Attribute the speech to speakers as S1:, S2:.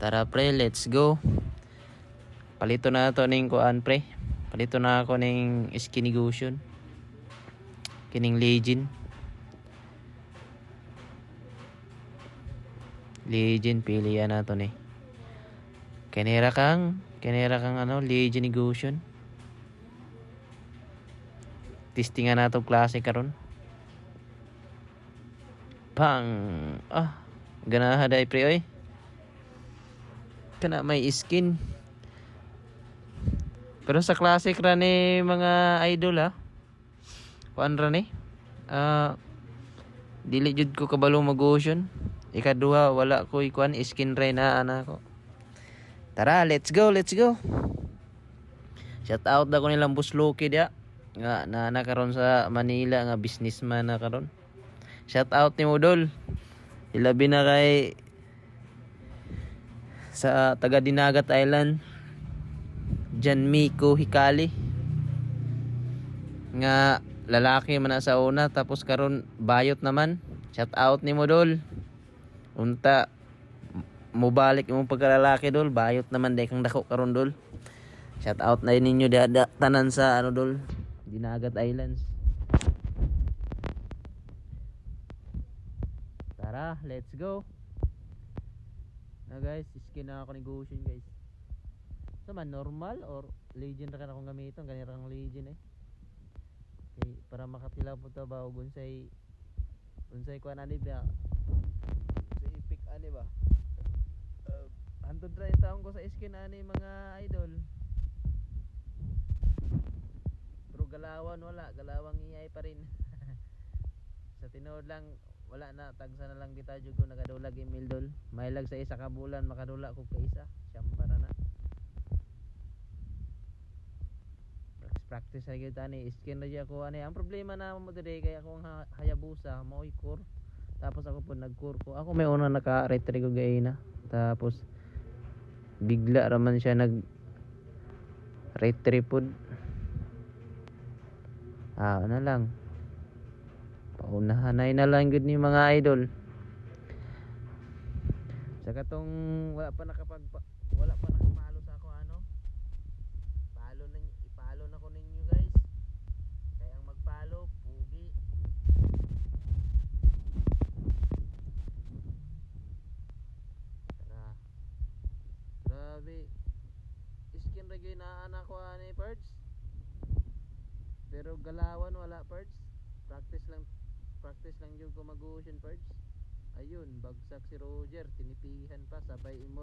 S1: Tara pre, let's go. Palito na to ning kuan pre. Palito na ako ning skinny Gusion. Kining Legend. Legend pilihan na to ni. Kenera kang Legend ni Gusion. Testingan na to klase karon. Pang ganaha day pre oy. Kana may skin. Pero sa classic ra ni mga idol kuan ra ni. Dili jud ko kabalo mag-Gusion. Ikaduha wala ko kuan skin ra na ana ko. Tara, let's go. Shout out ako nilang Boss Loki dia. Nga na karon sa Manila nga businessman na karon. Shout out ni Modol. Ilabi na kay sa taga Dinagat Island. Jan Miko Hikali. Nga lalaki man na sa una tapos karon bayot naman. Shout out ni Modol. Unta mo balik imong pagkalalaki dol, bayot naman day kang dako karon dol. Shout out na ninyo da tanan sa dol, Dinagat Islands. Tara, let's go. Na guys, skin na ako ni Gusion guys. Sama normal or Legend ra ka na akong gamiton, ganira kang Legend Okay, para makatilaw po ta ba og unsay kuan ani ba? Sa epic ani ba? Hantod ra taong ko sa skin ani mga idol. Pero galawang iyay pa rin. Sa tinuod lang wala na, tagsa na lang kita jud ko nagadulag email dol. Mailag sa isa ka bulan makadula ko ka isa. Siyambara na. Practice ra gyud ani skin ra gyud ako ani. Ang problema na mo dire kay ako ang Hayabusa maoy core. Tapos ako po nag-core ko. Ako may una naka-retry ko gayna. Tapos bigla raman siya nag-retry pod. Ano lang. Paunahanay na lang gud ni mga idol. Sa katong wala pa nakapalo sa ako ipalo na ko ninyo guys. Kaya ang magpalo pugi. Tara. Grabe. Skin ra gyud na anak ko ani parts. Pero galawan wala parts. Practice lang jud ko mag-Gusion parts. Ayun, bagsak si Roger, tinipihan pa sabay